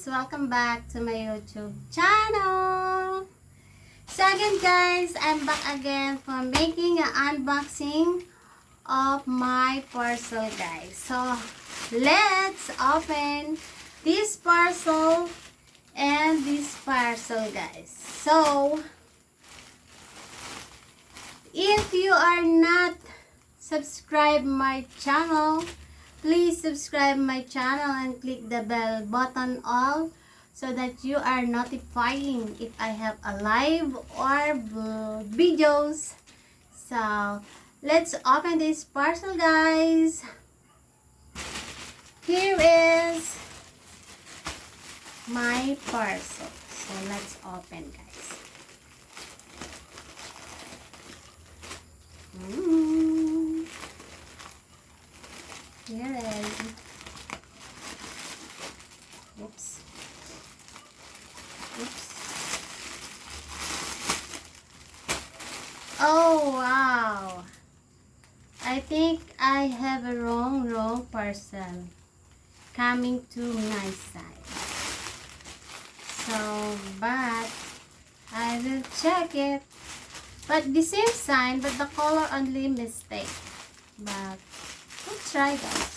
guys! Welcome back to my YouTube channel! So again guys, I'm back again for making an unboxing of my parcel guys. So let's open this parcel and this parcel guys. So if you are not subscribed my channel, please subscribe my channel and click the bell button all so that you are notifying if I have a live or videos. So let's open this parcel guys. Here is my parcel. So let's open guys. Here is, oops, oh wow, I think I have a wrong parcel coming to my side, so but I will check it, but the same sign but the color only mistake, but let's try that.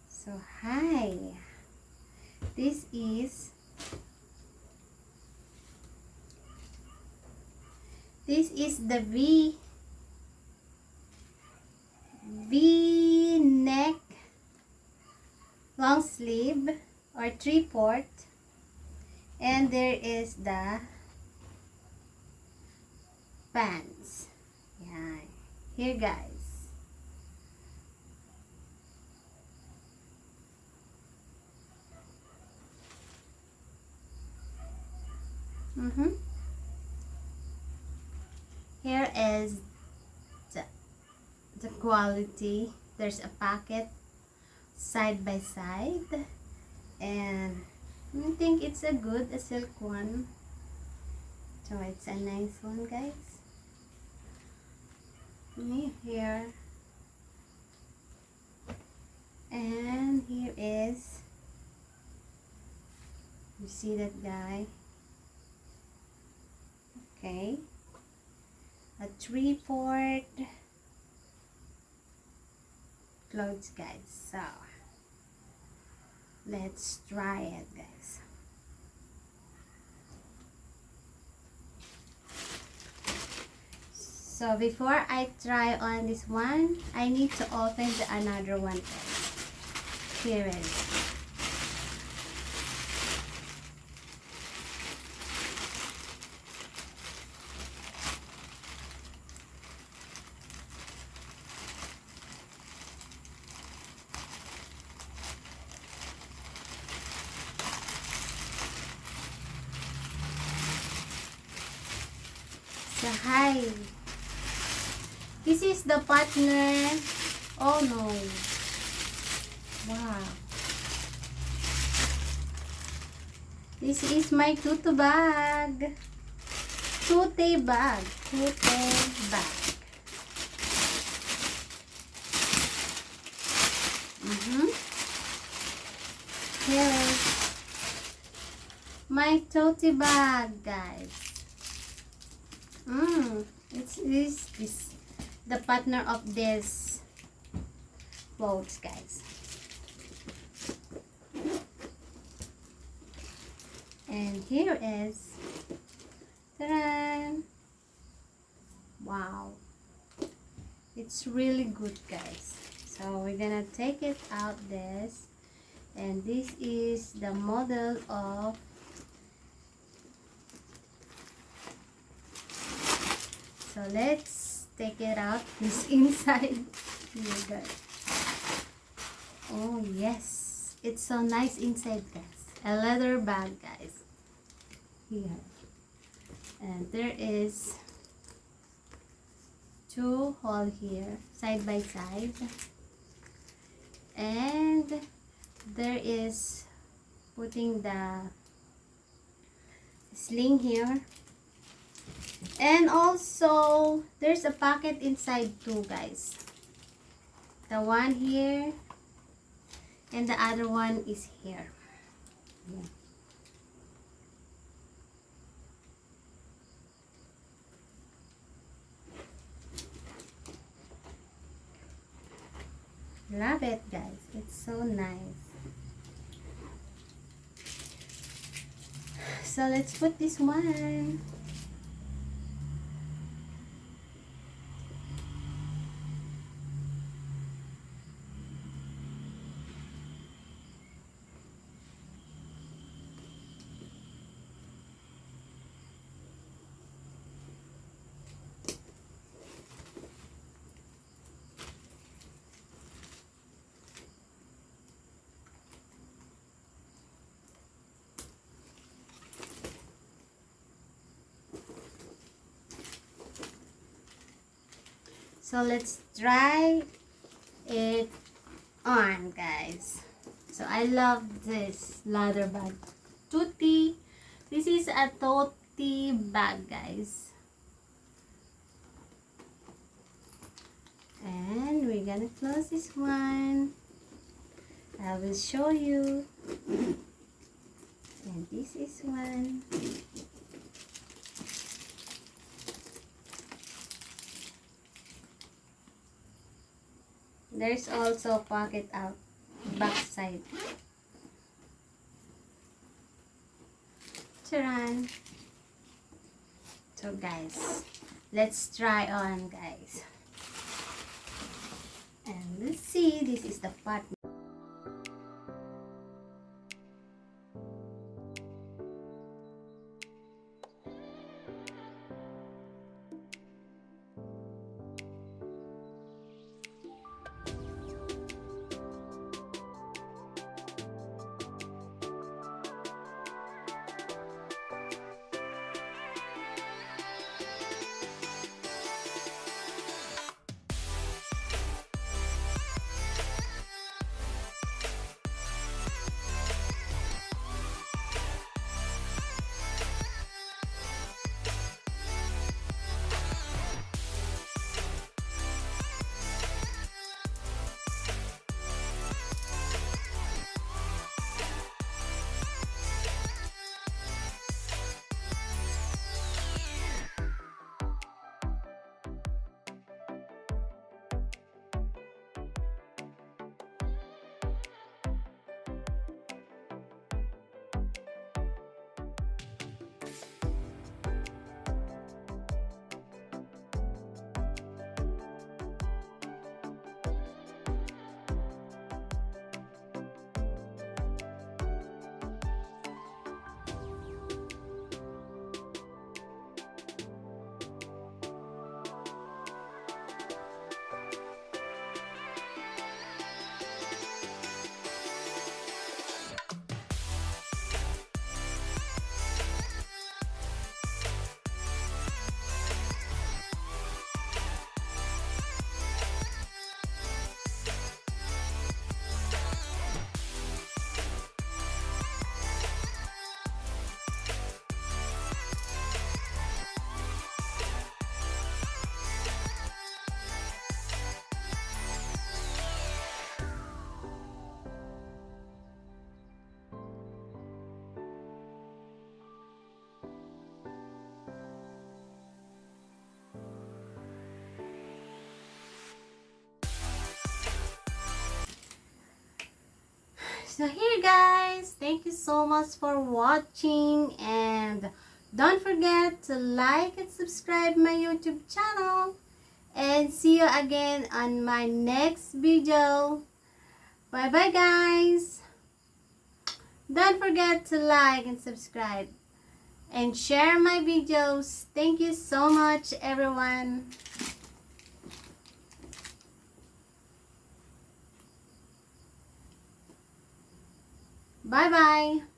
So hi, this is the V neck long sleeve or 3/4, and there is the pants. Yeah, here guys. Here is the quality. There's a packet side by side, and I think it's a silk one. So it's a nice one guys. Here, and here is, you see that guy? Okay, a 3/4 clothes guys. So let's try it guys. So before I try on this one, I need to open the another one guys. Here it is. So hi. This is the partner. Oh no. Wow. This is my tutu bag. Tute bag. Here is my tote bag guys. This the partner of this clothes guys. And here is, ta-da! Wow, it's really good guys. So we're gonna take it out this, and this is the model of, so let's take it out. This inside. Here guys. Oh yes, it's so nice inside guys. A leather bag guys. Here, and there is 2 hole here side by side, and there is putting the sling here, and also there's a pocket inside too guys. The one here and the other one is here. Yeah. Love it, guys. It's so nice. So let's put this one. So let's try it on, guys. So I love this leather bag. Tutti. This is a Tutti bag, guys. And we're gonna close this one. I will show you. And this is one. There's also a pocket out back side. Charan. So guys, let's try on, guys. And let's see, this is the part. So here, guys, thank you so much for watching, and don't forget to like and subscribe my YouTube channel, and see you again on my next video. Bye bye, guys. Don't forget to like and subscribe and share my videos. Thank you so much, everyone. Bye bye.